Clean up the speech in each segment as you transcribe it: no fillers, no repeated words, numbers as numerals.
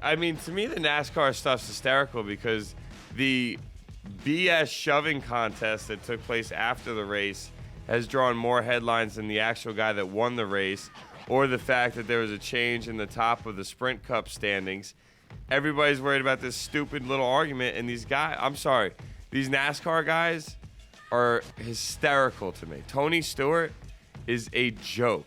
I mean, to me, the NASCAR stuff's hysterical because the BS shoving contest that took place after the race has drawn more headlines than the actual guy that won the race, or the fact that there was a change in the top of the Sprint Cup standings. Everybody's worried about this stupid little argument, and these guys, I'm sorry, these NASCAR guys are hysterical to me. Tony Stewart is a joke.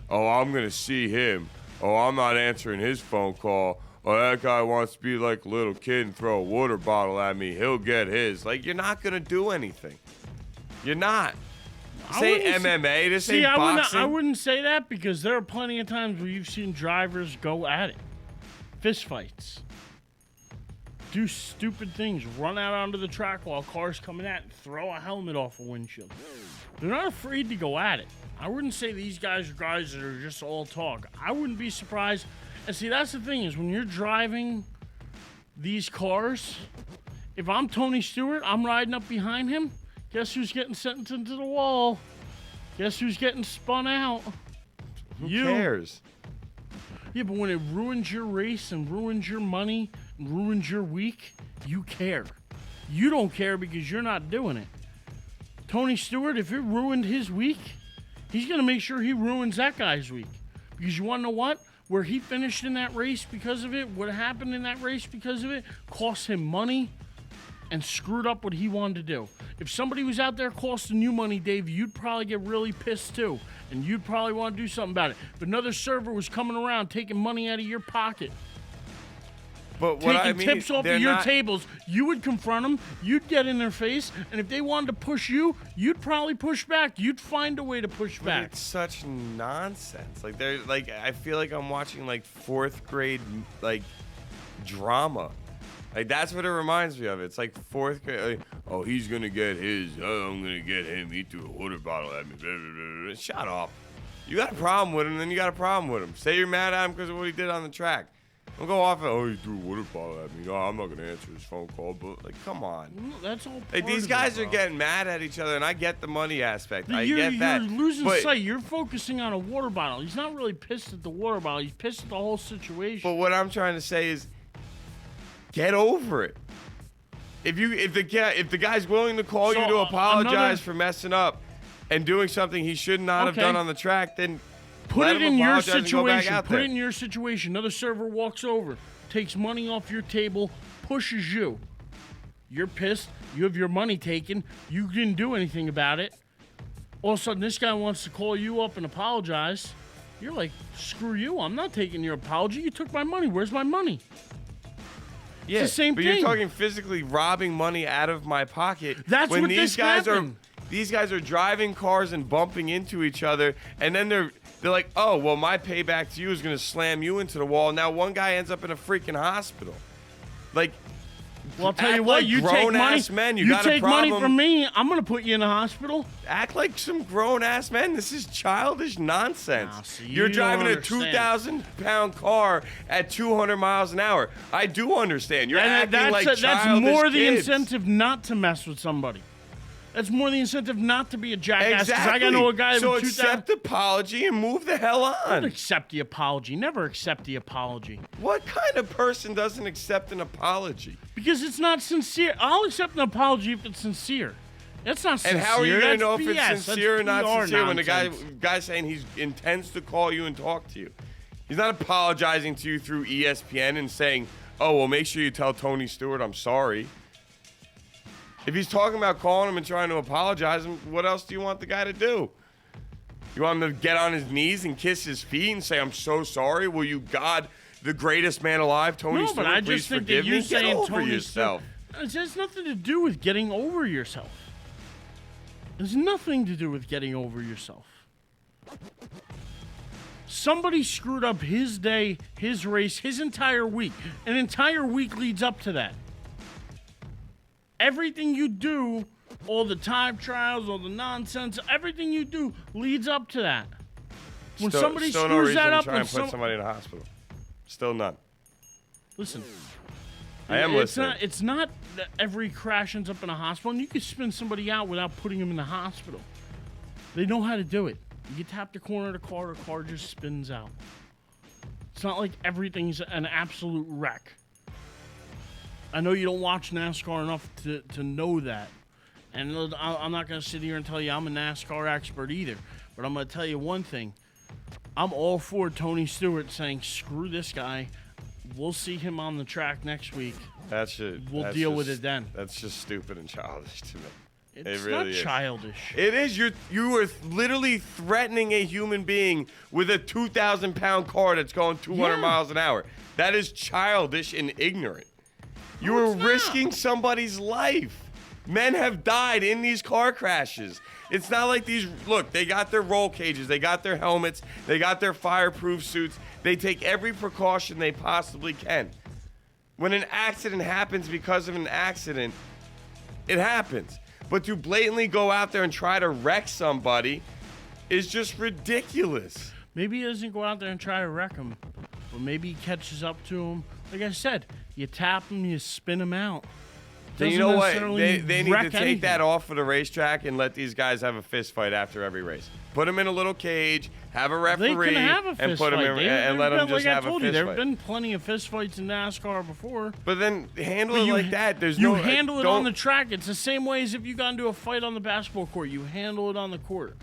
Oh, I'm going to see him. Oh, I'm not answering his phone call. Oh, that guy wants to be like a little kid and throw a water bottle at me. He'll get his. Like, you're not going to do anything. You're not. This ain't MMA. This ain't boxing. I wouldn't say that because there are plenty of times where you've seen drivers go at it. Fist fights. Do stupid things. Run out onto the track while cars coming at and throw a helmet off a windshield. They're not afraid to go at it. I wouldn't say these guys are guys that are just all talk. I wouldn't be surprised. And see, that's the thing is when you're driving these cars, if I'm Tony Stewart, I'm riding up behind him. Guess who's getting sent into the wall? Guess who's getting spun out? Who cares? Yeah, but when it ruins your race and ruins your money and ruins your week, you care. You don't care because you're not doing it. Tony Stewart, if it ruined his week, he's going to make sure he ruins that guy's week. Because you want to know what? Where he finished in that race because of it, what happened in that race because of it, cost him money and screwed up what he wanted to do. If somebody was out there costing you money, Dave, you'd probably get really pissed too. And you'd probably want to do something about it. If another server was coming around taking money out of your pocket, but what taking tips off of your tables, you would confront them, you'd get in their face, and if they wanted to push you, you'd probably push back. You'd find a way to push back. It's such nonsense. Like they're like, I feel like I'm watching like fourth grade like drama. Like that's what it reminds me of. It's like fourth grade. Like, oh, he's gonna get his. Oh, I'm gonna get him. He threw a water bottle at me. Blah, blah, blah. Shut up. You got a problem with him, then you got a problem with him. Say you're mad at him because of what he did on the track. Don't go off and, oh, he threw a water bottle at me. No, I'm not going to answer his phone call. But, like, come on. That's all like, these guys are getting mad at each other, and I get the money aspect. I get that. You're losing sight. You're focusing on a water bottle. He's not really pissed at the water bottle. He's pissed at the whole situation. But what I'm trying to say is get over it. If the guy's willing to call you to apologize for messing up and doing something he should not have done on the track, then put it in your situation. Put it in your situation. Another server walks over, takes money off your table, pushes you. You're pissed. You have your money taken. You didn't do anything about it. All of a sudden, this guy wants to call you up and apologize. You're like, screw you. I'm not taking your apology. You took my money. Where's my money? Yeah, it's the same thing. But you're talking physically robbing money out of my pocket. That's when what these guys happened. These guys are driving cars and bumping into each other, and then they're like, oh, well, my payback to you is going to slam you into the wall. Now one guy ends up in a freaking hospital. Like, well, I'll tell you what, you take money, men, you take money from me, I'm going to put you in the hospital. Act like some grown-ass men. This is childish nonsense. Nah, see, You're driving a 2,000-pound car at 200 miles an hour. I do understand. You're acting like childish That's more the kids. incentive not to mess with somebody. That's more the incentive not to be a jackass. Exactly. I got to know a guy so with 2,000. Accept the apology and move the hell on. Don't accept the apology. Never accept the apology. What kind of person doesn't accept an apology? Because it's not sincere. I'll accept an apology if it's sincere. That's not sincere. And how are you going to know if BS. it's sincere or not sincere when the nonsense. guy's saying he intends to call you and talk to you? He's not apologizing to you through ESPN and saying, oh, well, make sure you tell Tony Stewart I'm sorry. If he's talking about calling him and trying to apologize, what else do you want the guy to do? You want him to get on his knees and kiss his feet and say, I'm so sorry? Will you, God, the greatest man alive, Tony Stewart, but I just think that you're saying Get over Tony yourself. It has nothing to do with getting over yourself. There's nothing to do with getting over yourself. Somebody screwed up his day, his race, his entire week. An entire week leads up to that. Everything you do, all the time trials, all the nonsense, everything you do leads up to that. When somebody screws that up, try and put somebody in a hospital. Still none. Listen, I am listening. It's not that every crash ends up in a hospital, and you can spin somebody out without putting them in the hospital. They know how to do it. You tap the corner of the car just spins out. It's not like everything's an absolute wreck. I know you don't watch NASCAR enough to know that. And I'm not going to sit here and tell you I'm a NASCAR expert either. But I'm going to tell you one thing. I'm all for Tony Stewart saying, screw this guy. We'll see him on the track next week. We'll deal with it then. That's just stupid and childish to me. It's really not is. childish. It is. You are literally threatening a human being with a 2,000-pound car that's going 200 miles an hour. That is childish and ignorant. You are risking somebody's life. Men have died in these car crashes. It's not like these. Look, they got their roll cages. They got their helmets. They got their fireproof suits. They take every precaution they possibly can. When an accident happens because of an accident, it happens. But to blatantly go out there and try to wreck somebody is just ridiculous. Maybe he doesn't go out there and try to wreck him, but maybe he catches up to him. Like I said, you tap him, you spin him out. So you know what? They need to take anything. that off of the racetrack and let these guys have a fist fight after every race. Put them in a little cage, have a referee, They can have a fist and put them fight. in, and let them just have a fist fight. There have been plenty of fist fights in NASCAR before. But then handle it like that. You handle it on the track. It's the same way as if you got into a fight on the basketball court. You handle it on the court.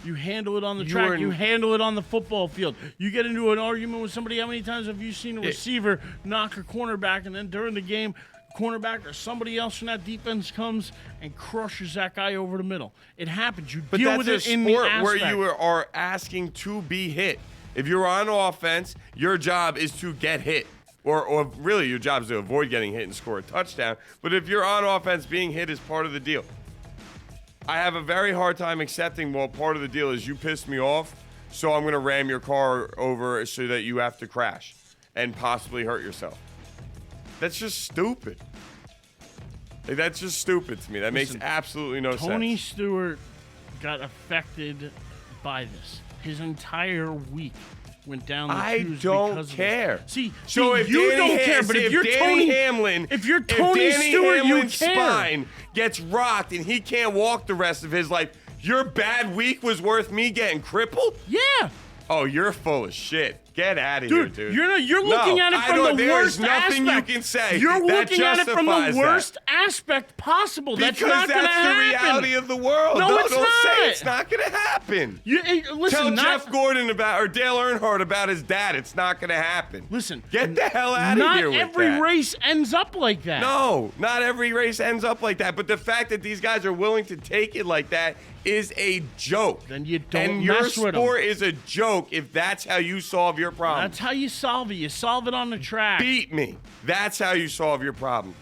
You handle it on the track. You handle it on the football field. You get into an argument with somebody. How many times have you seen a receiver knock a cornerback, and then during the game, cornerback or somebody else from that defense comes and crushes that guy over the middle? It happens. You deal with it in the aspect. But that's a sport where you are asking to be hit. If you're on offense, your job is to get hit. Or really, your job is to avoid getting hit and score a touchdown. But if you're on offense, being hit is part of the deal. I have a very hard time accepting, well, part of the deal is you pissed me off, so I'm going to ram your car over so that you have to crash and possibly hurt yourself. That's just stupid. Like, that's just stupid to me. That makes absolutely no sense. Tony Stewart got affected by this. His entire week went down the tubes. I don't care. See, if you Danny don't care, but if you're Tony Hamlin, if you're Tony Stewart, you care. Spine gets rocked and he can't walk the rest of his life, your bad week was worth me getting crippled? Yeah. Oh, you're full of shit. Get out of here, dude. You're looking at it from the worst aspect. There's nothing you can say. You're looking at it from the worst aspect possible. That's not going to happen. Because that's the reality of the world. No, it's don't not. Say it's not going to happen. Listen, Tell Jeff Gordon or Dale Earnhardt about his dad. It's not going to happen. Listen. Get the hell out of here with that. Not every race ends up like that. No, not every race ends up like that. But the fact that these guys are willing to take it like that is a joke. Then you don't and mess with them. your sport is a joke if that's how you solve your problem. That's how you solve it. You solve it on the track. Beat me. That's how you solve your problem.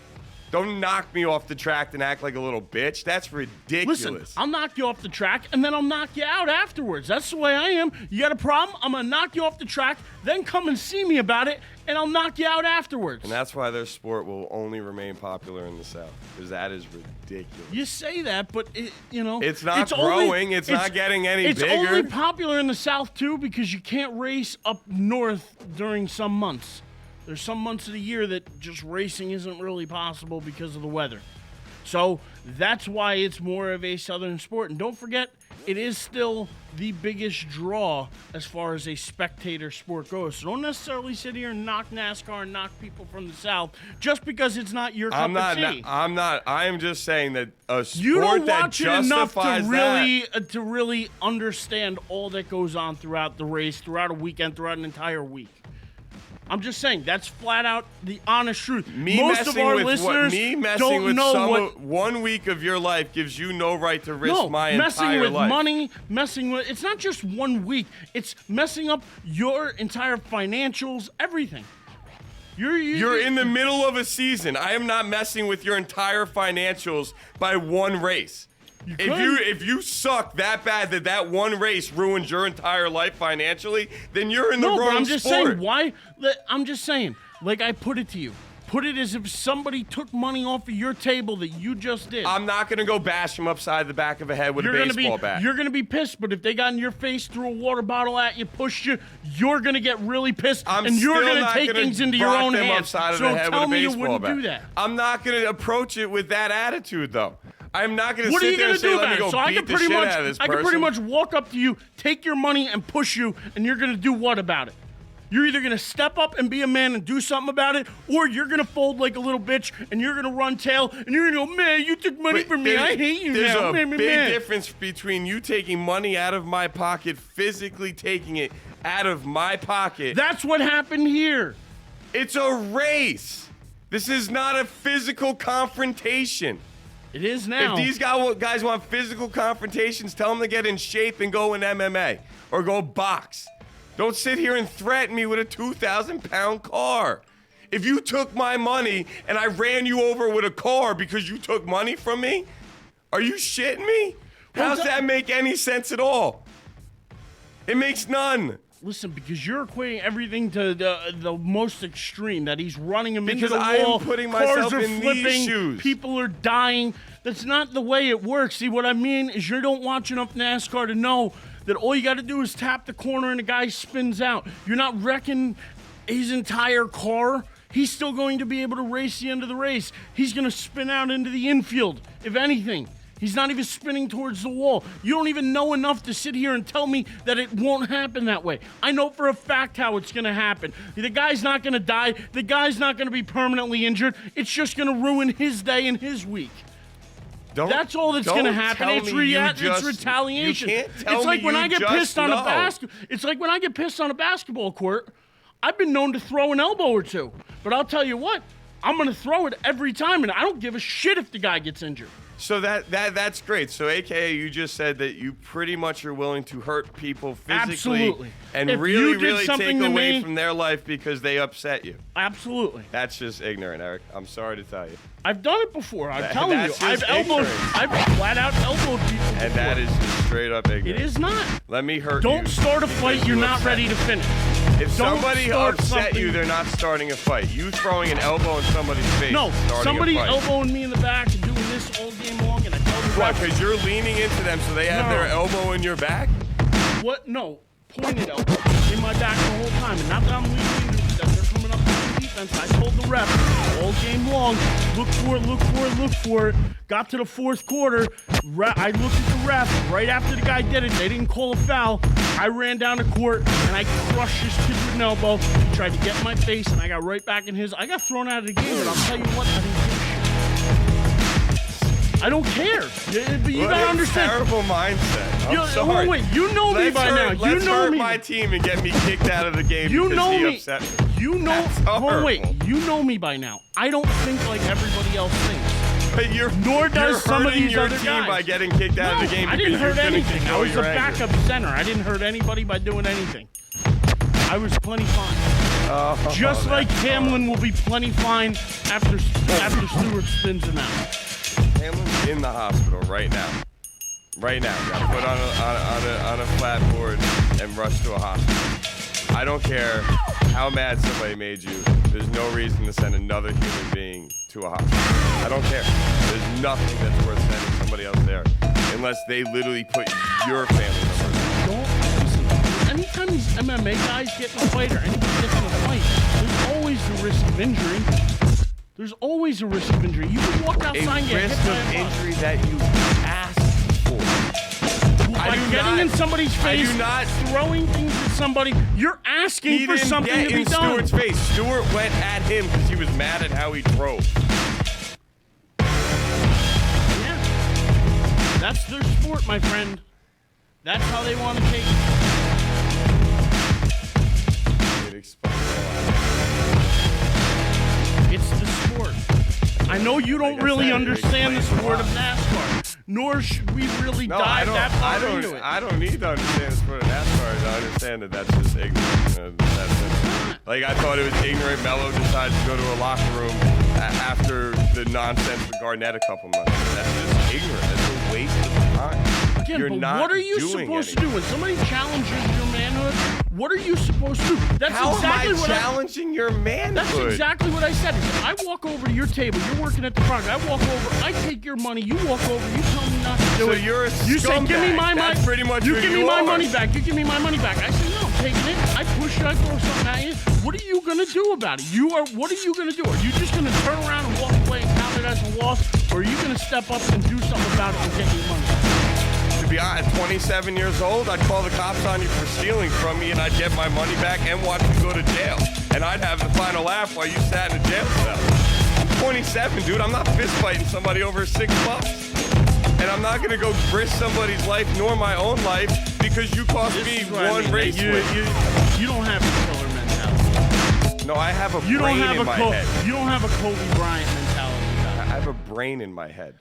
Don't knock me off the track and act like a little bitch. That's ridiculous. Listen, I'll knock you off the track, and then I'll knock you out afterwards. That's the way I am. You got a problem? I'm going to knock you off the track, then come and see me about it, and I'll knock you out afterwards. And that's why their sport will only remain popular in the South, because that is ridiculous. You say that, but, it's not growing. It's not getting any bigger. It's only popular in the South, too, because you can't race up north during some months. There's some months of the year that just racing isn't really possible because of the weather. So that's why it's more of a Southern sport. And don't forget, it is still the biggest draw as far as a spectator sport goes. So don't necessarily sit here and knock NASCAR and knock people from the South just because it's not your cup of tea. I am just saying that a sport you don't that watch it enough justifies to really understand all that goes on throughout the race, throughout a weekend, throughout an entire week. I'm just saying, that's flat out the honest truth. Most of our listeners don't know what 1 week of your life gives you no right to risk my entire life. Messing with money, it's not just 1 week. It's messing up your entire financials, everything. You're in the middle of a season. I am not messing with your entire financials by one race. If you suck that bad that one race ruins your entire life financially, then you're in the wrong sport. I'm just saying, why? I'm just saying, like I put it to you. Put it as if somebody took money off of your table that you just did. I'm not going to go bash him upside the back of a head with a baseball bat. You're going to be pissed, but if they got in your face, threw a water bottle at you, pushed you, you're going to get really pissed, and you're going to take things into your own hands. So tell me you wouldn't do that. I'm not going to approach it with that attitude, though. I'm not going to sit there and say, let me go beat the shit out of this person. I can pretty much walk up to you, take your money, and push you, and you're going to do what about it? You're either going to step up and be a man and do something about it, or you're going to fold like a little bitch and you're going to run tail and you're going to go, man, you took money from me. I hate you now. There's a big difference between you taking money out of my pocket, physically taking it out of my pocket. That's what happened here. It's a race. This is not a physical confrontation. It is now. If these guys want physical confrontations, tell them to get in shape and go in MMA or go box. Don't sit here and threaten me with a 2,000-pound car. If you took my money and I ran you over with a car because you took money from me, are you shitting me? How does that make any sense at all? It makes none. Listen, because you're equating everything to the most extreme, that he's running him into the wall. Because I am putting myself cars are in flipping, these shoes. People are dying. That's not the way it works. See, what I mean is you don't watch enough NASCAR to know that all you got to do is tap the corner and the guy spins out. You're not wrecking his entire car. He's still going to be able to race the end of the race. He's going to spin out into the infield, if anything. He's not even spinning towards the wall. You don't even know enough to sit here and tell me that it won't happen that way. I know for a fact how it's going to happen. The guy's not going to die. The guy's not going to be permanently injured. It's just going to ruin his day and his week. That's all that's going to happen. It's retaliation. You can't tell it's like me when you I get just pissed on know. It's like when I get pissed on a basketball court. I've been known to throw an elbow or two, but I'll tell you what, I'm going to throw it every time, and I don't give a shit if the guy gets injured. So that's great. So AKA, you just said that you pretty much are willing to hurt people physically. Absolutely. And If really, you did really something take to away me- from their life because they upset you. Absolutely. That's just ignorant, Eric. I'm sorry to tell you. I've done it before. I'm telling you. that's I've just ignorant. flat out elbowed people before. And that is just straight up ignorant. It is not. Let me hurt you. Don't start a fight because you're you not upset ready me. to finish. If Don't somebody start upset you, something- they're not starting a fight. You throwing an elbow in somebody's face No, is starting somebody a fight. elbowing me in the back and doing this all game long, and I tell the Why? ref, Because you're leaning into them so they have No. their elbow in your back? what? No, pointed elbow in my back the whole time, and not that I'm leaning into them. They're coming up to the defense. I told the ref all game long, look for it, look for it, look for it. Got to the fourth quarter. I looked at the ref right after the guy did it. They didn't call a foul. I ran down the court and I crushed this kid with an elbow. He tried to get in my face, and I got right back in his. I got thrown out of the game, but I'll tell you what, I didn't give a shit. I don't care. But you gotta understand. Terrible mindset. I'm sorry. Oh, wait, you know me by now. You Let's know hurt me. my team and get me kicked out of the game You because know he me. upset me. You know. That's Oh wait, horrible. you know me by now. I don't think like everybody else thinks. But you're, Nor does you're some of hurting these your other team guys. by getting kicked out of the game I didn't because you're hurt gonna anything. I control was a your anger. backup center. I didn't hurt anybody by doing anything. I was plenty fine. Just that's like Hamlin will be plenty fine after Stewart spins him out. Hamlin's in the hospital right now. Right now. Got put on a flat board and rushed to a hospital. I don't care how mad somebody made you. There's no reason to send another human being to a hospital. I don't care. There's nothing that's worth sending somebody else there unless they literally put your family members. Don't listen. Anytime these MMA guys get in a fight or anybody gets in a fight, there's always the risk of injury. There's always a risk of injury. You can walk outside and A get risk hit by of a bus. injury that you asked for. By getting in somebody's face, I do not. throwing things at somebody, you're asking He for didn't something get to be in done. Stewart's face. Stewart went at him because he was mad at how he drove. Yeah. That's their sport, my friend. That's how they want to take it. It explains a lot. It's the sport. I know you don't Like I really said, it understand the explains a sport lot. of NASCAR, nor should we really No, dive that far into it. I don't need to understand the sport of NASCAR to understand that that's just ignorant. Like, I thought it was ignorant. Mello decided to go to a locker room after the nonsense with Garnett a couple months. That's just ignorant. That's a waste of time. Again, You're but not what are you doing supposed to anything. do when somebody challenges your manhood? What are you supposed to do? That's How exactly am I what challenging your manhood? That's exactly what I said. Is if I walk over to your table, you're working at the front. I walk over, I take your money. You walk over, you tell me not to do So it. you're a You say, give me scumbag. my money. That's pretty much You who give you me my are. money back. You give me my money back. I say, no, I'm taking it. I push you. I throw something at you. What are you gonna do about it? What are you gonna do? Are you just gonna turn around and walk away and count it as a loss, or are you gonna step up and do something about it and get your money back? To be honest, at 27 years old, I'd call the cops on you for stealing from me, and I'd get my money back and watch you go to jail. And I'd have the final laugh while you sat in a jail cell. I'm 27, dude. I'm not fist fighting somebody over $6. And I'm not going to go risk somebody's life nor my own life because you cost me one race win. You don't have a killer mentality. No, I have a brain in my head. You don't have a Kobe Bryant mentality. I have a brain in my head.